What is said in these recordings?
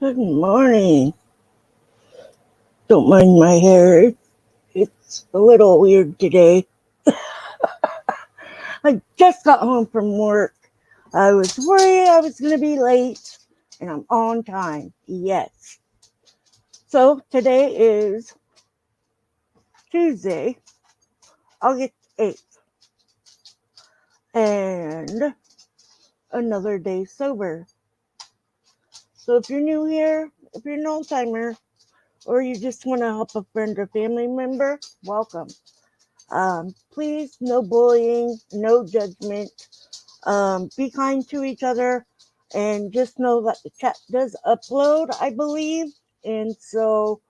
Good morning. Don't mind my hair. It's a little weird today. I just got home from work. I was worried I was going to be late, and I'm on time. Yes. So today is Tuesday, August 8th, and another day sober. So if you're new here, if you're an old timer, or you just want to help a friend or family member, welcome. Please, no bullying, no judgment. Be kind to each other, and just know that the chat does upload, I believe. And so,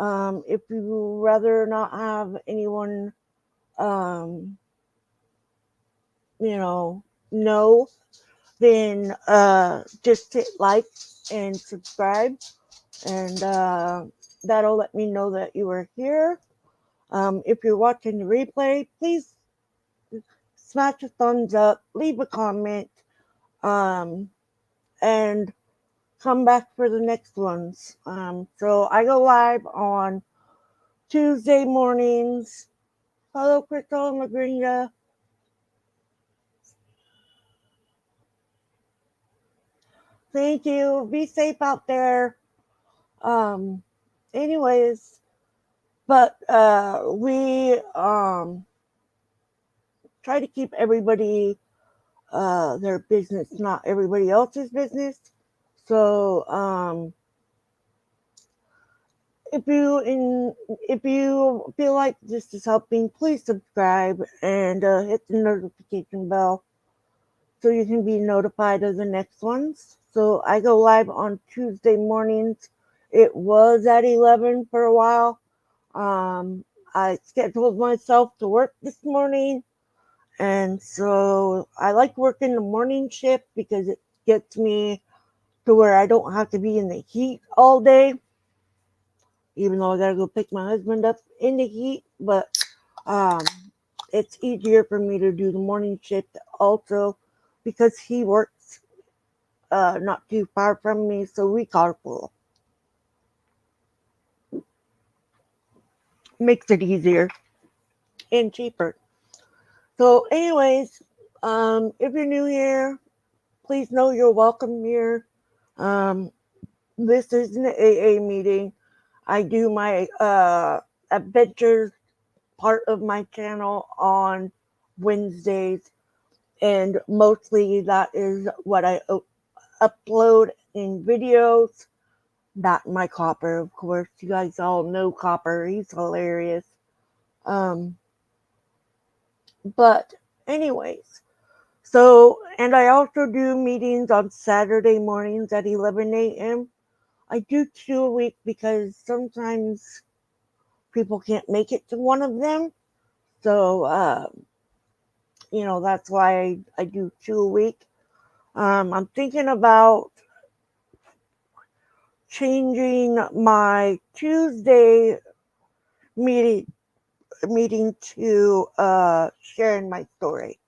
if you rather not have anyone, um, you know, then just hit like and subscribe, and that'll let me know that you are here. If you're watching the replay, please smash a thumbs up, leave a comment, um, and come back for the next ones. So I go live on Tuesday mornings. Hello, Crystal and Magrinda. Thank you. Be safe out there. Um, anyways, but we try to keep everybody their business, not everybody else's business. So if you feel like this is helping, please subscribe and hit the notification bell so you can be notified of the next ones. So I go live on Tuesday mornings. It was at 11 for a while. Um, I scheduled myself to work this morning, and so I like working the morning shift because it gets me to where I don't have to be in the heat all day, even though I gotta go pick my husband up in the heat. But um, it's easier for me to do the morning shift also because he works not too far from me, so we carpool. Makes it easier and cheaper. So, anyways, if you're new here, please know you're welcome here. Um, this is an AA meeting. I do my adventures part of my channel on Wednesdays, and mostly that is what I upload in videos. Not my Copper, of course. You guys all know Copper. He's hilarious. Um, but, anyways, so, and I also do meetings on Saturday mornings at 11 a.m. I do two a week because sometimes people can't make it to one of them. So, that's why I do two a week. I'm thinking about changing my Tuesday meeting to sharing my story.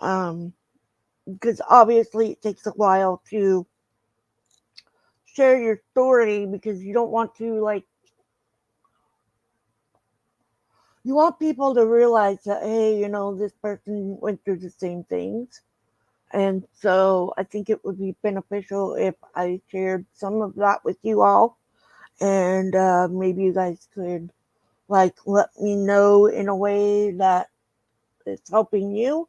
Um, because obviously it takes a while to share your story because you don't want to you want people to realize that, hey, this person went through the same things. And so I think it would be beneficial if I shared some of that with you all. And maybe you guys could let me know in a way that it's helping you.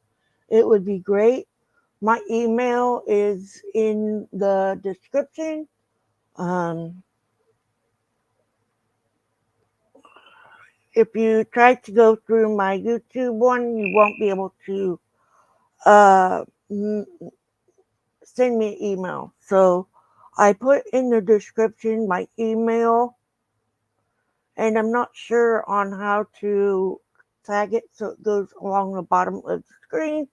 It would be great. My email is in the description. Um, if you try to go through my YouTube one, you won't be able to uh, send me an email. So I put in the description my email, and I'm not sure on how to tag it so it goes along the bottom of the screen.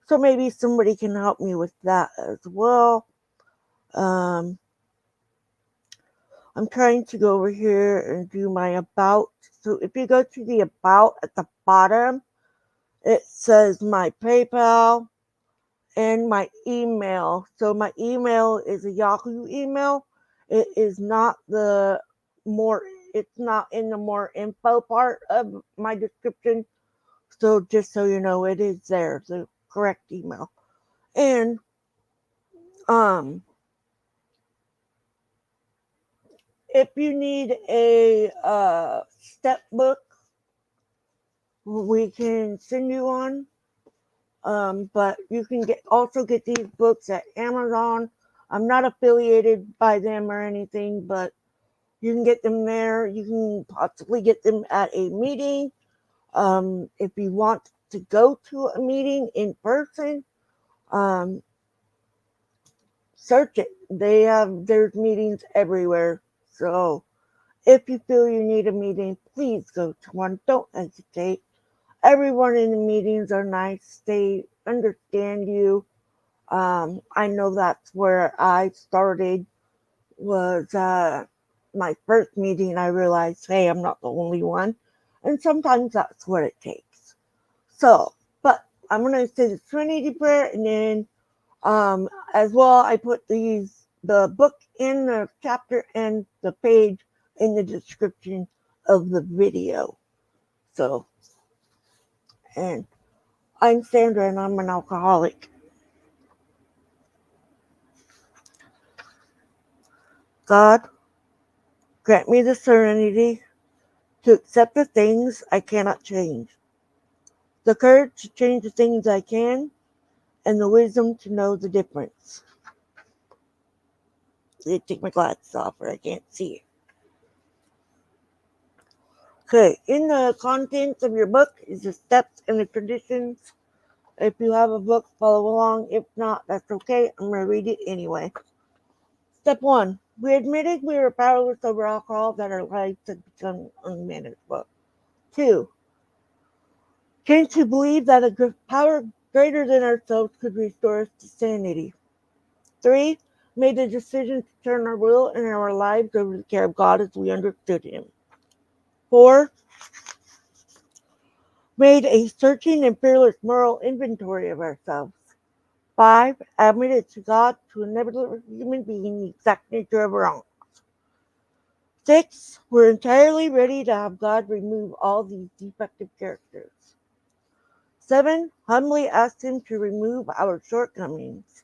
So maybe somebody can help me with that as well. Um, I'm trying to go over here and do my about. So if you go to the about at the bottom, it says my PayPal and my email. So my email is a Yahoo email, It is not it's not in the more info part of my description. So just so you know, it is there, the correct email. And um if you need a step book, we can send you on. But you can also get these books at Amazon. I'm not affiliated by them or anything, but you can get them there. You can possibly get them at a meeting. If you want to go to a meeting in person, um, search it. There's meetings everywhere. So if you feel you need a meeting, please go to one. Don't hesitate. Everyone in the meetings are nice. They understand you. I know that's where I started. Was my first meeting. I realized, hey, I'm not the only one, and sometimes that's what it takes. So, but I'm gonna say the Trinity prayer, and then as well, I put the book in the chapter and the page in the description of the video. So, and I'm Sandra, and I'm an alcoholic. God, grant me the serenity to accept the things I cannot change, the courage to change the things I can, and the wisdom to know the difference. I take my glasses off or I can't see. Okay, in the contents of your book is the steps and the traditions. If you have a book, follow along. If not, that's okay. I'm going to read it anyway. Step 1. We admitted we were powerless over alcohol, that our lives had become unmanageable. 2. Came to believe that a power greater than ourselves could restore us to sanity. 3. Made the decision to turn our will and our lives over to the care of God as we understood Him. 4. Made a searching and fearless moral inventory of ourselves. 5. Admitted to God, to enable human being, the exact nature of wrong. 6. We're entirely ready to have God remove all these defective characters. 7. Humbly asked Him to remove our shortcomings.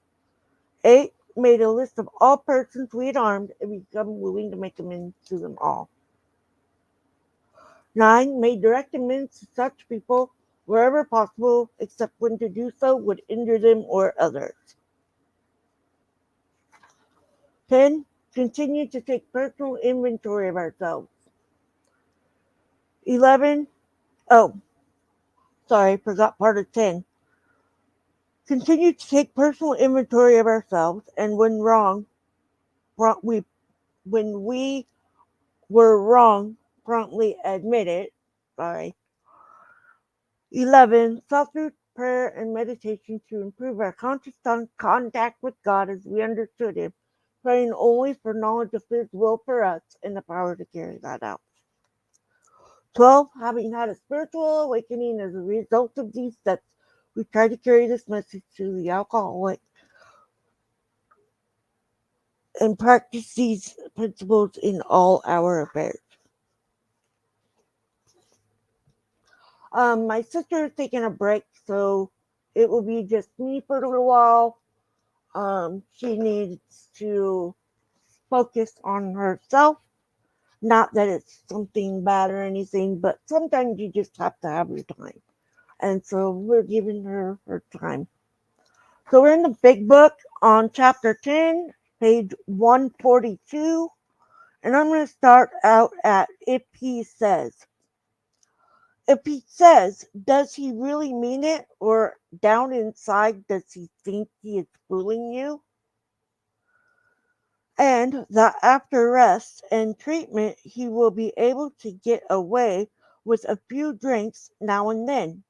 8. Made a list of all persons we had harmed and become willing to make amends to them all. 9. Made direct amends to such people wherever possible, except when to do so would injure them or others. 10. Continued to take personal inventory of ourselves. 11. Oh, sorry, forgot part of 10. Continue to take personal inventory of ourselves, and when we were wrong, promptly admit it. Sorry. 11. Sought through prayer and meditation to improve our conscious contact with God as we understood Him, praying only for knowledge of His will for us and the power to carry that out. 12. Having had a spiritual awakening as a result of these steps, we try to carry this message to the alcoholic and practice these principles in all our affairs. My sister is taking a break, so it will be just me for a little while. She needs to focus on herself. Not that it's something bad or anything, but sometimes you just have to have your time. And so we're giving her her time. So we're in the big book on chapter 10, page 142. And I'm going to start out at if he says. If he says, does he really mean it? Or down inside, does he think he is fooling you? And that after rest and treatment, he will be able to get away with a few drinks now and then.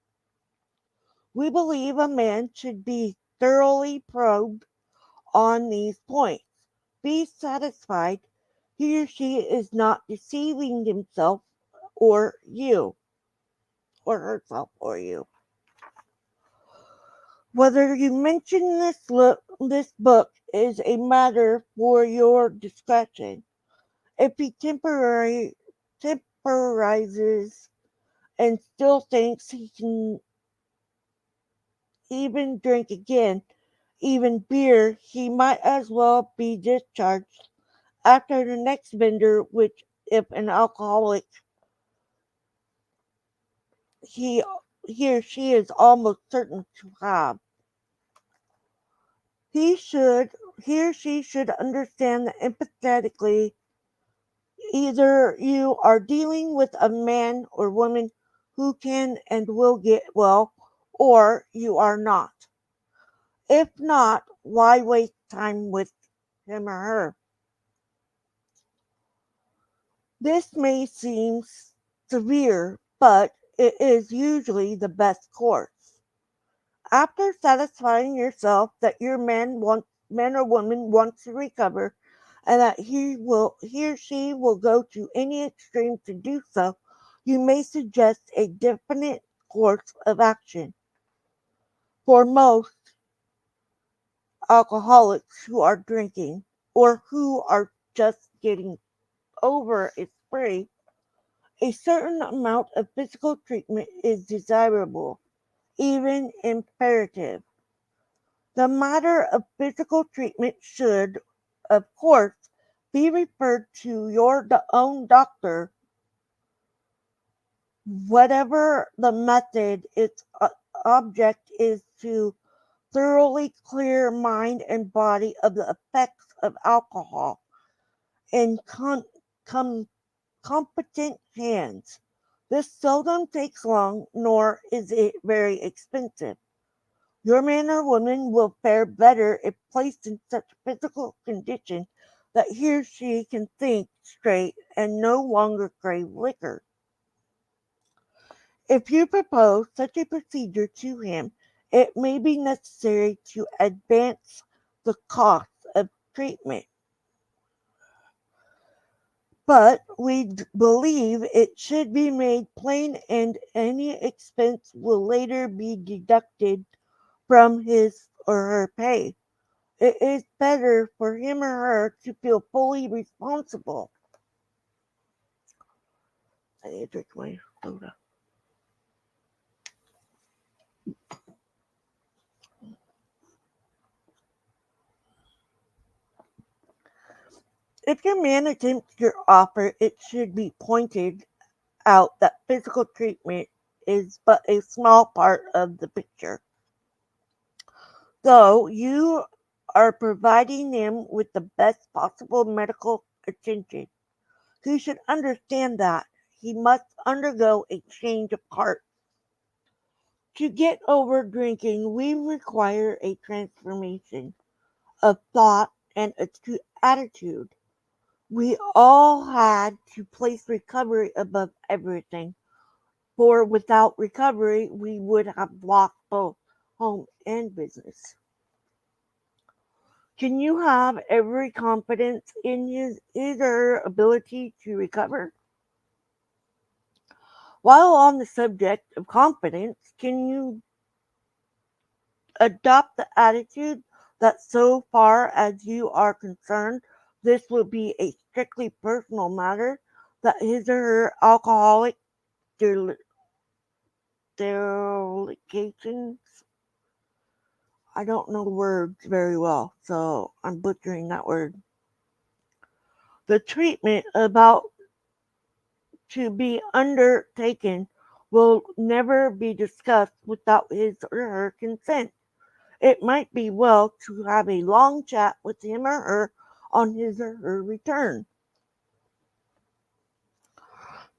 We believe a man should be thoroughly probed on these points. Be satisfied he or she is not deceiving himself or you, or herself or you. Whether you mention this this book is a matter for your discretion. If he temporizes and still thinks he can even drink again, even beer, he might as well be discharged after the next vendor, which, if an alcoholic, he, he or she is almost certain to have. He should, he or she should understand that empathetically either you are dealing with a man or woman who can and will get well, or you are not. If not, why waste time with him or her? This may seem severe, but it is usually the best course. After satisfying yourself that your man or woman wants to recover and that he or she will go to any extreme to do so, you may suggest a definite course of action. For most alcoholics who are drinking or who are just getting over a spree, a certain amount of physical treatment is desirable, even imperative. The matter of physical treatment should, of course, be referred to your own doctor, whatever the method. Its object is to thoroughly clear mind and body of the effects of alcohol in com- competent hands. This seldom takes long, nor is it very expensive. Your man or woman will fare better if placed in such physical condition that he or she can think straight and no longer crave liquor. If you propose such a procedure to him, it may be necessary to advance the cost of treatment, but we believe it should be made plain and any expense will later be deducted from his or her pay. It is better for him or her to feel fully responsible. I need to drink my soda. If your man attempts your offer, it should be pointed out that physical treatment is but a small part of the picture. Though you are providing them with the best possible medical attention, he should understand that he must undergo a change of heart. To get over drinking, we require a transformation of thought and attitude. We all had to place recovery above everything, for without recovery, we would have lost both home and business. Can you have every confidence in his or her ability to recover? While on the subject of confidence, can you adopt the attitude that so far as you are concerned, this will be a strictly personal matter, that his or her alcoholic delegations, I don't know the words very well, so I'm butchering that word. The treatment about to be undertaken will never be discussed without his or her consent. It might be well to have a long chat with him or her on his or her return.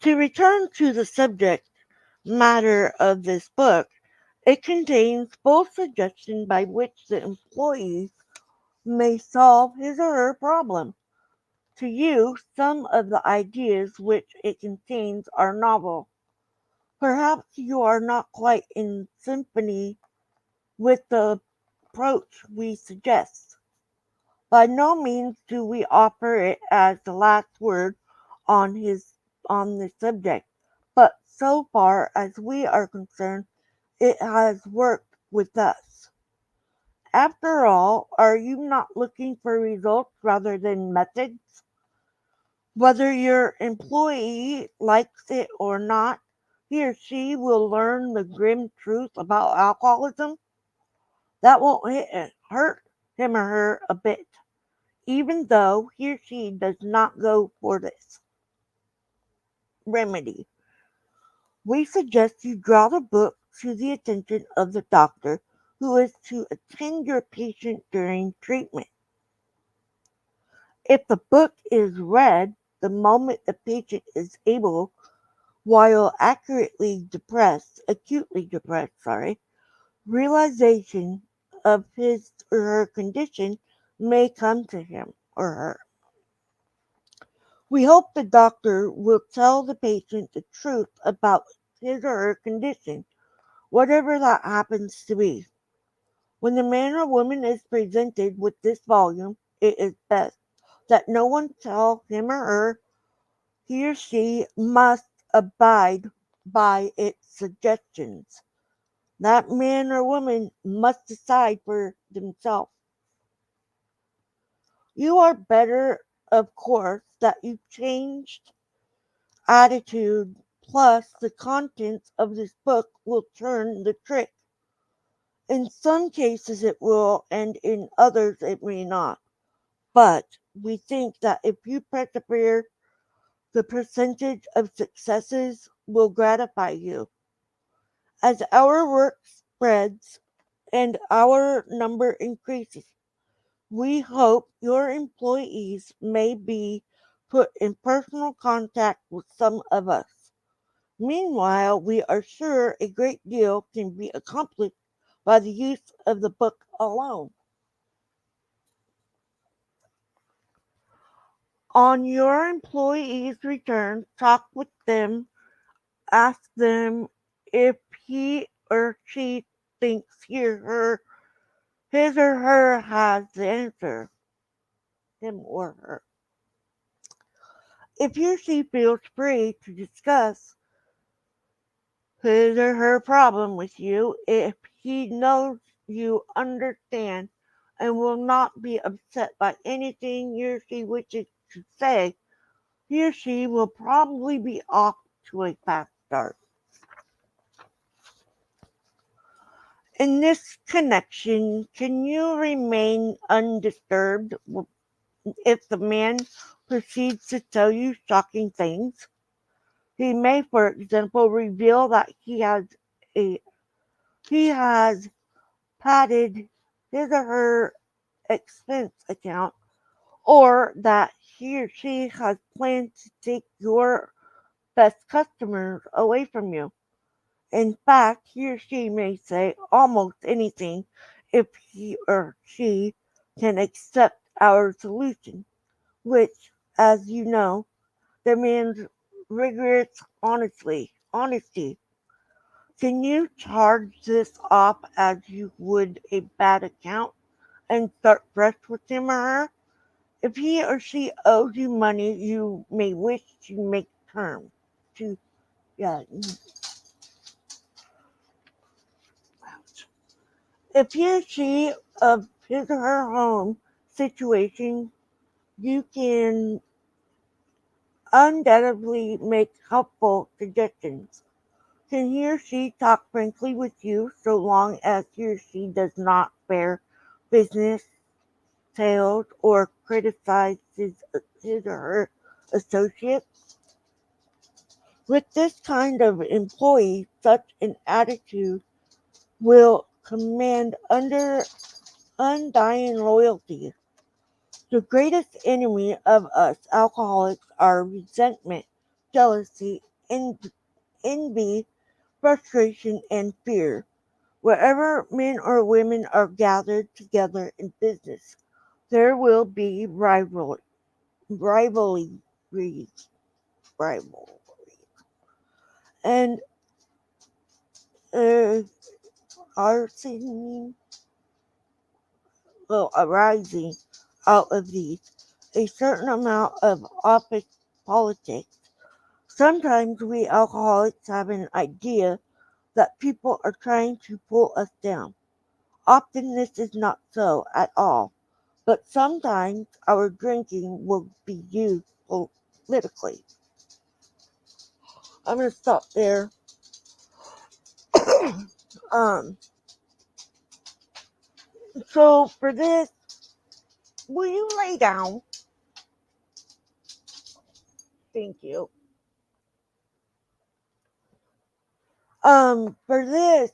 To return to the subject matter of this book, it contains both suggestions by which the employees may solve his or her problem. To you, some of the ideas which it contains are novel. Perhaps you are not quite in symphony with the approach we suggest. By no means do we offer it as the last word on the subject, but so far as we are concerned, it has worked with us, After all, are you not looking for results rather than methods? Whether your employee likes it or not, he or she will learn the grim truth about alcoholism. That won't hurt him or her a bit, even though he or she does not go for this remedy. We suggest you draw the book to the attention of the doctor who is to attend your patient during treatment. If the book is read the moment the patient is able, while acutely depressed, realization of his or her condition may come to him or her. We hope the doctor will tell the patient the truth about his or her condition, whatever that happens to be. When the man or woman is presented with this volume, it is best that no one tell him or her he or she must abide by its suggestions. That man or woman must decide for themselves. You are better, of course, that you changed attitude, plus the contents of this book will turn the trick. In some cases it will, and in others it may not. But we think that if you persevere, the percentage of successes will gratify you. As our work spreads and our number increases, we hope your employees may be put in personal contact with some of us. Meanwhile, we are sure a great deal can be accomplished by the use of the book alone. On your employee's return, talk with them, ask them if he or she thinks his or her has the answer, him or her. If he or she feels free to discuss his or her problem with you, if he knows you understand and will not be upset by anything he or she wishes to say, he or she will probably be off to a fast start. In this connection, can you remain undisturbed if the man proceeds to tell you shocking things? He may, for example, reveal that a he has padded his or her expense account, or that he or she has planned to take your best customers away from you. In fact, he or she may say almost anything if he or she can accept our solution, which, as you know, demands rigorous honesty. Can you charge this off as you would a bad account and start fresh with him or her? If he or she owes you money, you may wish to make terms. To yeah, if he or she of his or her home situation, you can undoubtedly make helpful suggestions. Can he or she talk frankly with you so long as he or she does not bear business tales or criticize his or her associates? With this kind of employee, such an attitude will command undying loyalty. The greatest enemy of us alcoholics are resentment, jealousy, envy, frustration, and fear. Wherever men or women are gathered together in business, there will be rivalries, rivalry, and uh, arising, arising out of these. A certain amount of office politics. Sometimes we alcoholics have an idea that people are trying to pull us down. Often this is not so at all, but sometimes our drinking will be used politically. I'm going to stop there. um, so for this, will you lay down? Thank you. For this,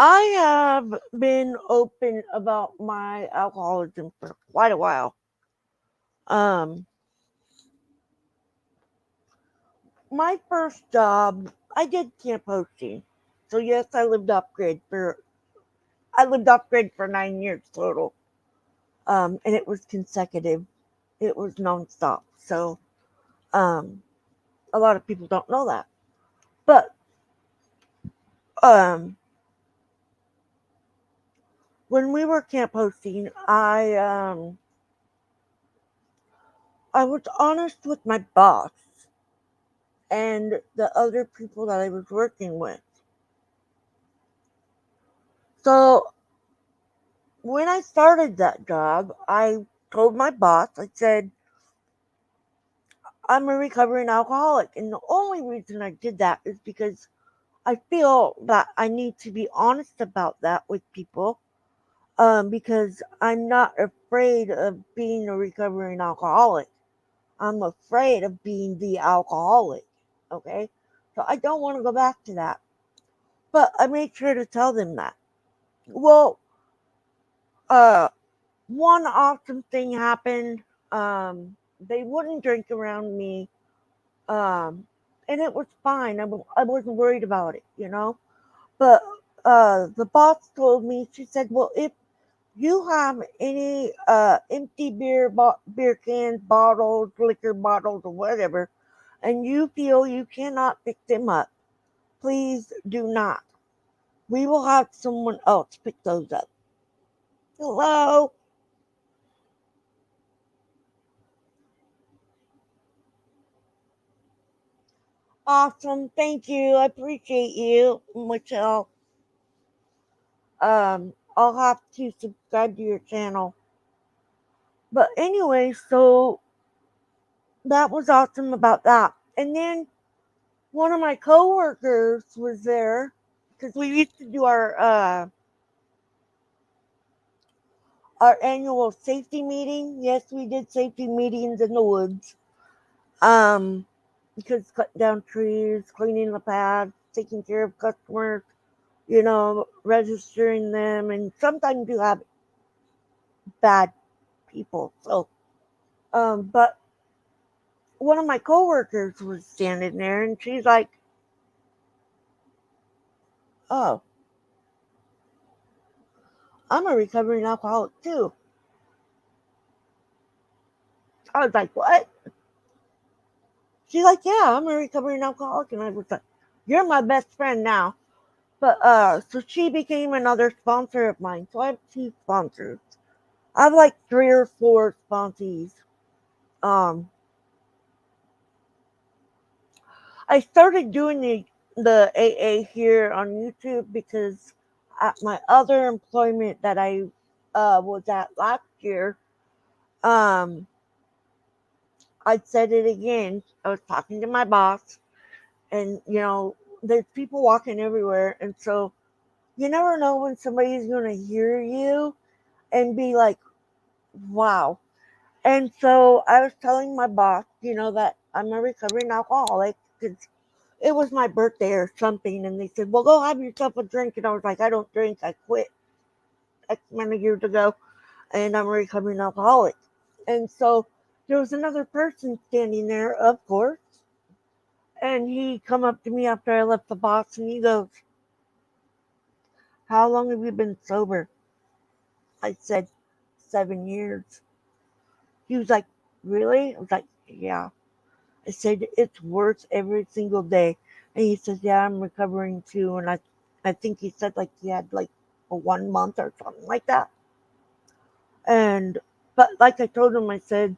I have been open about my alcoholism for quite a while. Um, my first job, I did camp hosting. So yes, I lived off grid for 9 years total. And it was consecutive. It was nonstop. So um, a lot of people don't know that. But um, when we were camp hosting, I was honest with my boss and the other people that I was working with. So when I started that job, I told my boss, I said, I'm a recovering alcoholic. And the only reason I did that is because I feel that I need to be honest about that with people, because I'm not afraid of being a recovering alcoholic. I'm afraid of being the alcoholic. Okay. So I don't want to go back to that. But I made sure to tell them that. Well, uh, one awesome thing happened. They wouldn't drink around me. Um, and it was fine. I wasn't worried about it. But the boss told me, she said, well, if you have any empty beer cans, bottles, liquor bottles, or whatever, and you feel you cannot pick them up, please do not. We will have someone else pick those up. Hello? Awesome. Thank you. I appreciate you, Michelle. I'll have to subscribe to your channel. But anyway, so that was awesome about that. And then one of my coworkers was there because we used to do our annual safety meeting. Yes, we did safety meetings in the woods. Um, because cutting down trees, cleaning the paths, taking care of customers, registering them, and sometimes you have bad people. So, but one of my coworkers was standing there, and she's like, "Oh, I'm a recovering alcoholic too." I was like, "What?" She's like, "Yeah, I'm a recovering alcoholic," and I was like, "You're my best friend now." But so she became another sponsor of mine. So I have two sponsors. I have like three or four sponsees. Um, I started doing the AA here on YouTube because at my other employment that I was at last year, um, I said it again. I was talking to my boss, and there's people walking everywhere, and so you never know when somebody's going to hear you and be like, wow. And so I was telling my boss, that I'm a recovering alcoholic because it was my birthday or something. And they said, well, go have yourself a drink. And I was like, I don't drink. I quit X amount of years ago and I'm a recovering alcoholic. And so there was another person standing there, of course. And he come up to me after I left the box and he goes, how long have you been sober? I said, 7 years. He was like, really? I was like, yeah. I said, it's worse every single day. And he says, yeah, I'm recovering too. And I think he said like he had like a 1 month or something like that. And, but like I told him, I said,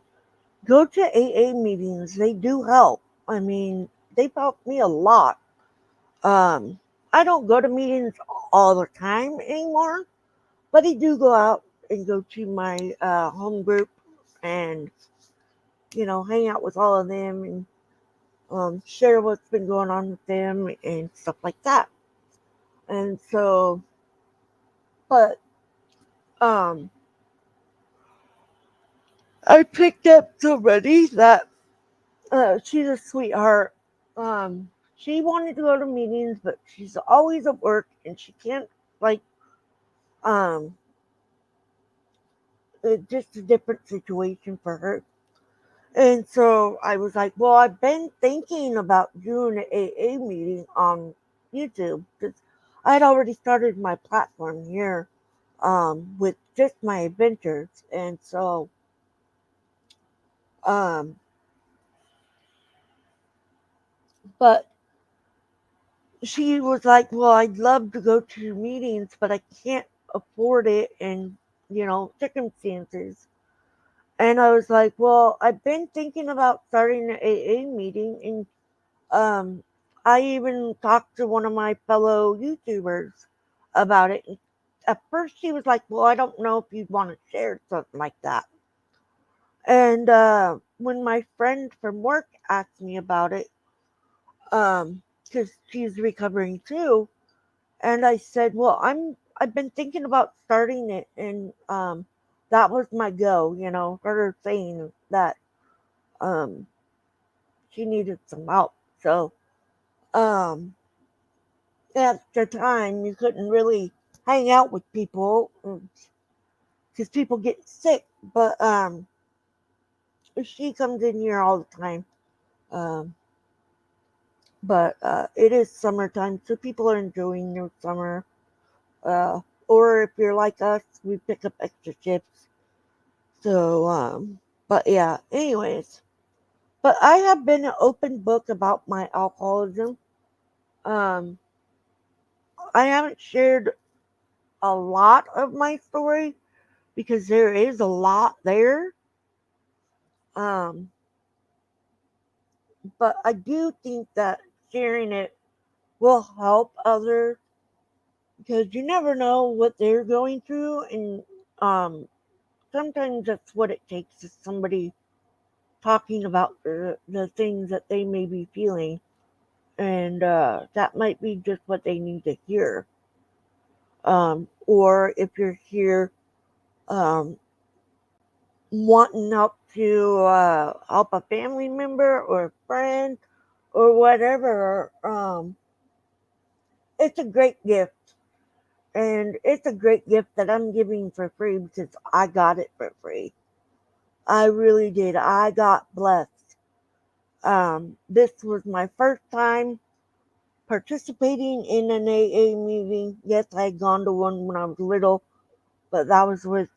go to AA meetings. They do help. I mean, they've helped me a lot. Um, I don't go to meetings all the time anymore, but I do go out and go to my home group and hang out with all of them and share what's been going on with them and stuff like that. And so, but um, I picked up somebody that she's a sweetheart. She wanted to go to meetings, but she's always at work and she can't like um. It's just a different situation for her. And so I was like, well, I've been thinking about doing an AA meeting on YouTube because I'd already started my platform here with just my adventures. And so, um, but she was like, well, I'd love to go to meetings, but I can't afford it and, circumstances. And I was like, well, I've been thinking about starting an AA meeting and I even talked to one of my fellow YouTubers about it. At first, she was like, "Well, I don't know if you'd want to share something like that." And when my friend from work asked me about it, because she's recovering too, and I said, "Well, I've been thinking about starting it," and that was my go. Her saying that um, she needed some help. So um, at the time you couldn't really hang out with people because people get sick. But she comes in here all the time. Um, but it is summertime, so people are enjoying their summer. Uh, or if you're like us, we pick up extra shifts. So, but yeah. Anyways, but I have been an open book about my alcoholism. Um, I haven't shared a lot of my story because there is a lot there. Um, but I do think that sharing it will help others because you never know what they're going through, and um, sometimes that's what it takes is somebody talking about the things that they may be feeling, and that might be just what they need to hear. Or if you're here um, wanting help to help a family member or a friend or whatever, it's a great gift. And it's a great gift that I'm giving for free because I got it for free. I really did. I got blessed. This was my first time participating in an AA meeting. Yes, I had gone to one when I was little, but that was with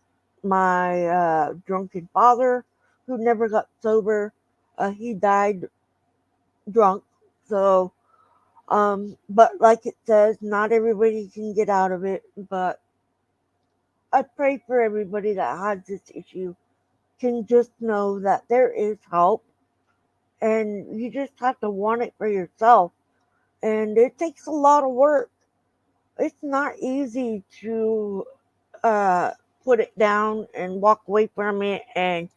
my drunken father who never got sober. He died drunk. So, but like it says, not everybody can get out of it. But I pray for everybody that has this issue can just know that there is help and you just have to want it for yourself. And it takes a lot of work. It's not easy to uh, put it down and walk away from it and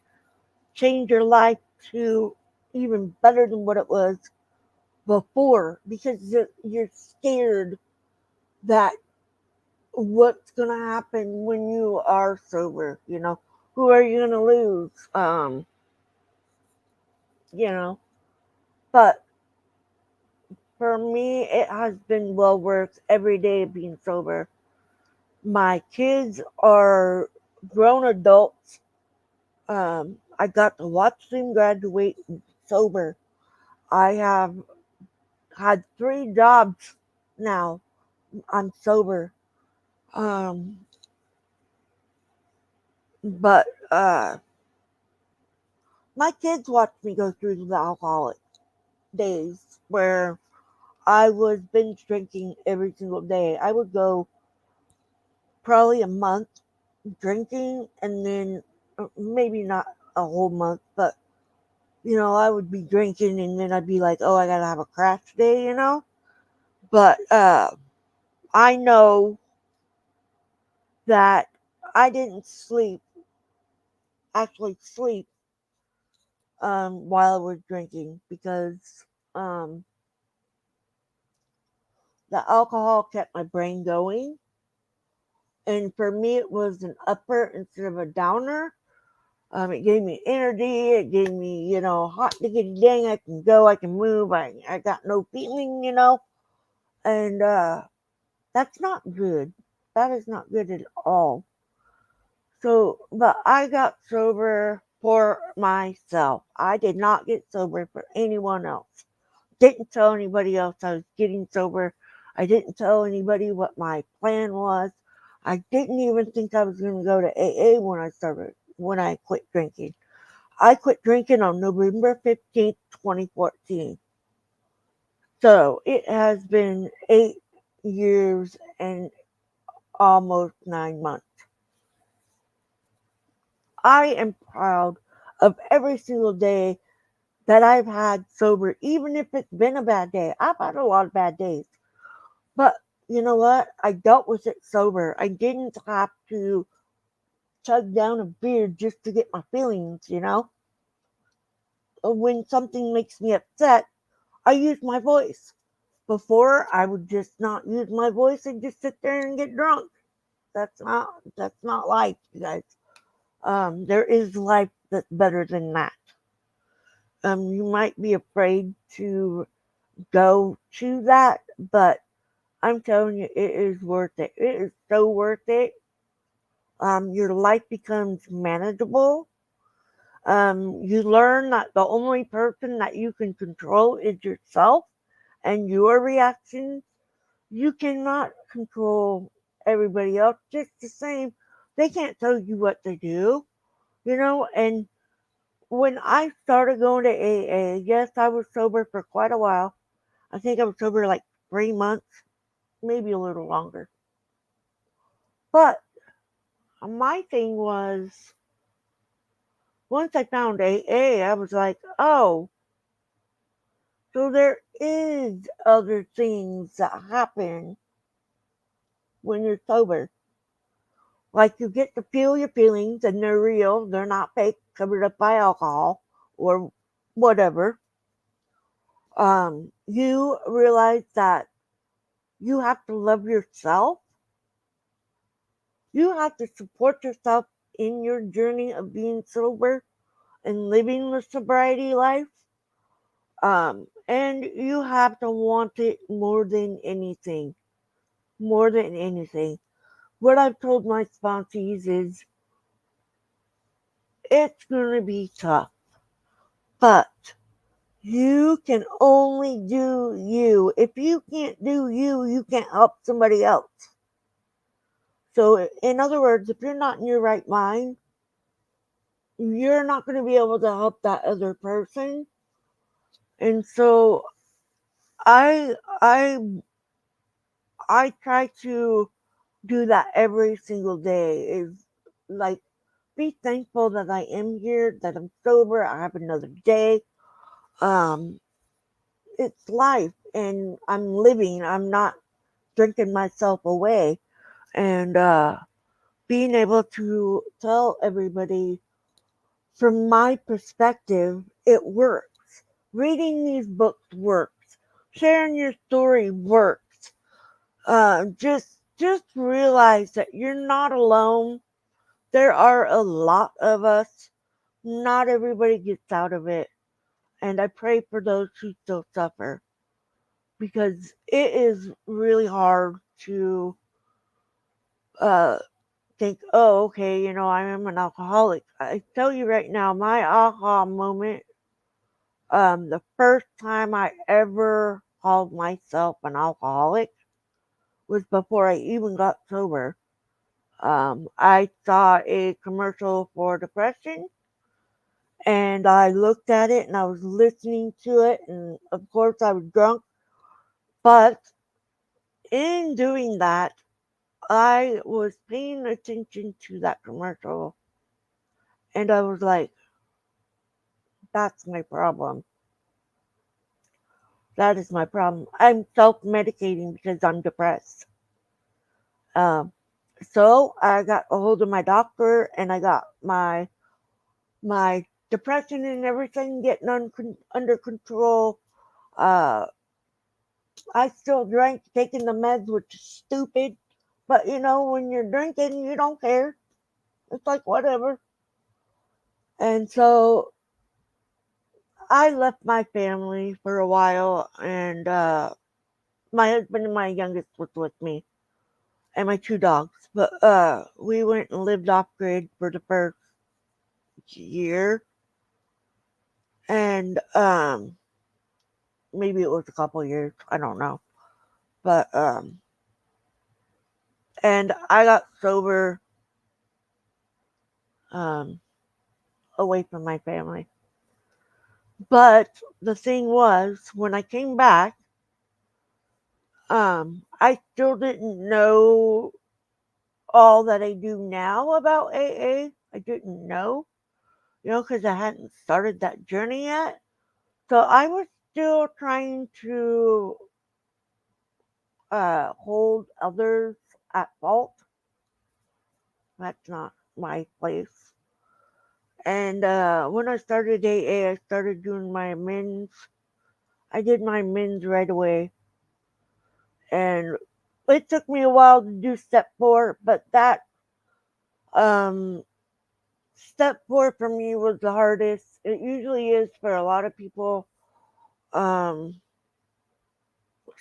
change your life to even better than what it was before because you're scared that what's going to happen when you are sober, who are you going to lose, you know, but for me, it has been well worth every day of being sober. My kids are grown adults. I got to watch them graduate sober. I have had 3 jobs now. I'm sober. Um, but my kids watched me go through the alcoholic days where I was binge drinking every single day. I would go probably a month drinking and then maybe not a whole month, but I would be drinking and then I'd be like, oh, I gotta have a crash day. But I know that I didn't actually sleep, while I was drinking because um, the alcohol kept my brain going. And for me, it was an upper instead of a downer. It gave me energy. It gave me, hot diggity dang, I can go, I can move. I got no feeling, and that's not good. That is not good at all. So, but I got sober for myself. I did not get sober for anyone else. Didn't tell anybody else I was getting sober. I didn't tell anybody what my plan was. I didn't even think I was going to go to AA when I quit drinking. I quit drinking on November 15th, 2014. So it has been 8 years and almost 9 months. I am proud of every single day that I've had sober, even if it's been a bad day. I've had a lot of bad days. But you know what? I dealt with it sober. I didn't have to chug down a beer just to get my feelings. When something makes me upset, I use my voice. Before, I would just not use my voice and just sit there and get drunk. That's not life, you guys. There is life that's better than that. You might be afraid to go to that, but I'm telling you, it is worth it. It is so worth it. Your life becomes manageable. You learn that the only person that you can control is yourself and your reactions. You cannot control everybody else just the same. They can't tell you what to do. And when I started going to AA, yes, I was sober for quite a while. I think I was sober like 3 months, maybe a little longer. But my thing was, once I found AA, I was like, oh, so there is other things that happen when you're sober. Like you get to feel your feelings and they're real, they're not fake, covered up by alcohol or whatever. You realize that you have to love yourself. You have to support yourself in your journey of being sober and living the sobriety life. And you have to want it more than anything. More than anything. What I've told my sponsees is it's going to be tough, but you can only do you. If you can't do you, you can't help somebody else. So, in other words, if you're not in your right mind, you're not going to be able to help that other person. And so, I, I, I try to do that every single day. Is like be thankful that I am here, that I'm sober, I have another day. Um, it's life, and I'm living. I'm not drinking myself away. And being able to tell everybody from my perspective, it works. Reading these books works. Sharing your story works. Just realize that you're not alone. There are a lot of us. Not everybody gets out of it. And I pray for those who still suffer because it is really hard to uh, think, oh, okay, I am an alcoholic. I tell you right now, my aha moment, the first time I ever called myself an alcoholic was before I even got sober. I saw a commercial for depression and I looked at it and I was listening to it, and of course I was drunk, but in doing that, I was paying attention to that commercial and I was like, that's my problem. That is my problem. I'm self medicating because I'm depressed. Um, so I got a hold of my doctor, and I got my depression and everything getting under control. Uh, I still drank, taking the meds, which is stupid. But when you're drinking, you don't care. It's like whatever. And so I left my family for a while, and my husband and my youngest was with me, and my two dogs. But we went and lived off grid for the first year, and maybe it was a couple years. I don't know. But and I got sober um away from my family. But the thing was, when I came back, I still didn't know all that I do now about AA. I didn't know, because I hadn't started that journey yet. So I was still trying to hold others at fault. That's not my place. And when I started AA, I started doing my amends. I did my amends right away. And it took me a while to do step 4, but that um, step 4 for me was the hardest. It usually is for a lot of people. Um,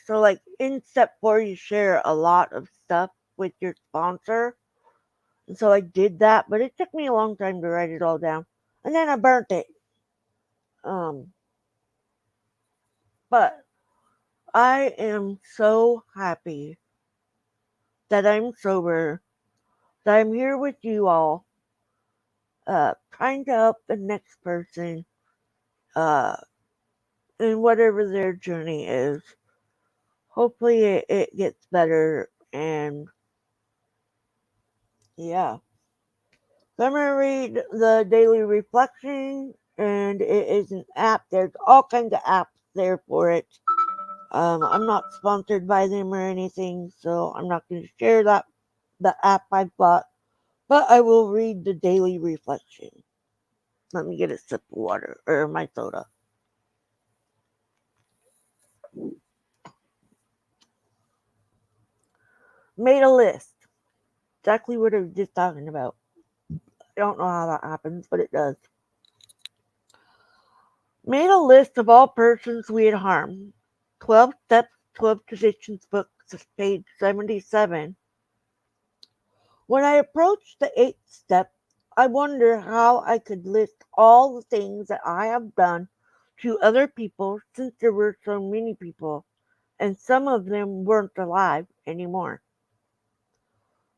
so, like in step 4, you share a lot of stuff with your sponsor. And so I did that, but it took me a long time to write it all down. And then I burnt it. Um, but I am so happy that I'm sober, that I'm here with you all, trying to help the next person uh, in whatever their journey is. Hopefully, it gets better. And yeah, so I'm going to read the daily reflection, and it is an app. There's all kinds of apps there for it. I'm not sponsored by them or anything, so I'm not going to share the app I've bought, but I will read the daily reflection. Let me get a sip of water or my soda. Made a list. Exactly what I was just talking about. I don't know how that happens, but it does. Made a list of all persons we had harmed. 12 Steps, 12 Traditions book, page 77. When I approached the 8th step, I wonder how I could list all the things that I have done to other people, since there were so many people, and some of them weren't alive anymore.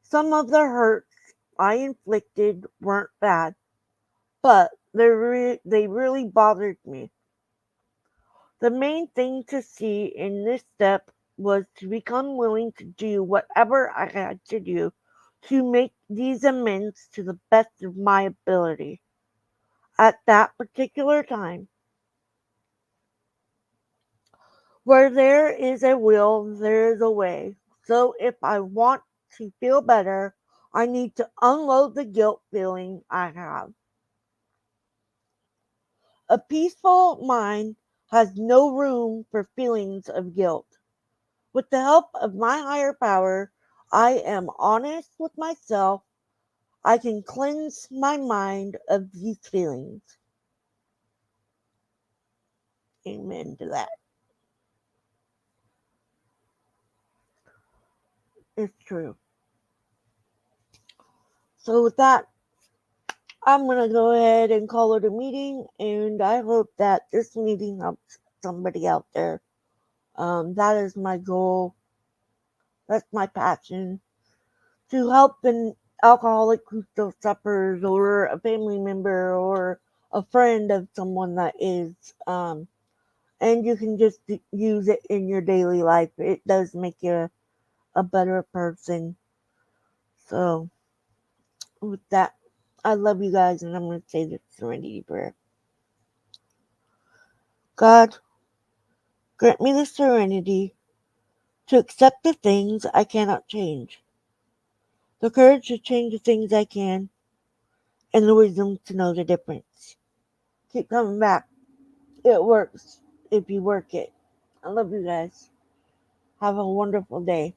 Some of the hurts I inflicted weren't bad, but they really bothered me. The main thing to see in this step was to become willing to do whatever I had to do to make these amends to the best of my ability. At that particular time, where there is a will, there is a way. So if I want to feel better, I need to unload the guilt feeling I have. A peaceful mind has no room for feelings of guilt. With the help of my higher power, I am honest with myself. I can cleanse my mind of these feelings. Amen to that. It's true. So, with that, I'm going to go ahead and call it a meeting, and I hope that this meeting helps somebody out there. That is my goal. That's my passion, to help an alcoholic who still suffers, or a family member, or a friend of someone that is. And you can just use it in your daily life. It does make you a better person. So, with that, I love you guys, and I'm going to say the serenity prayer. God, grant me the serenity to accept the things I cannot change, the courage to change the things I can, and the wisdom to know the difference. Keep coming back. It works if you work it. I love you guys. Have a wonderful day.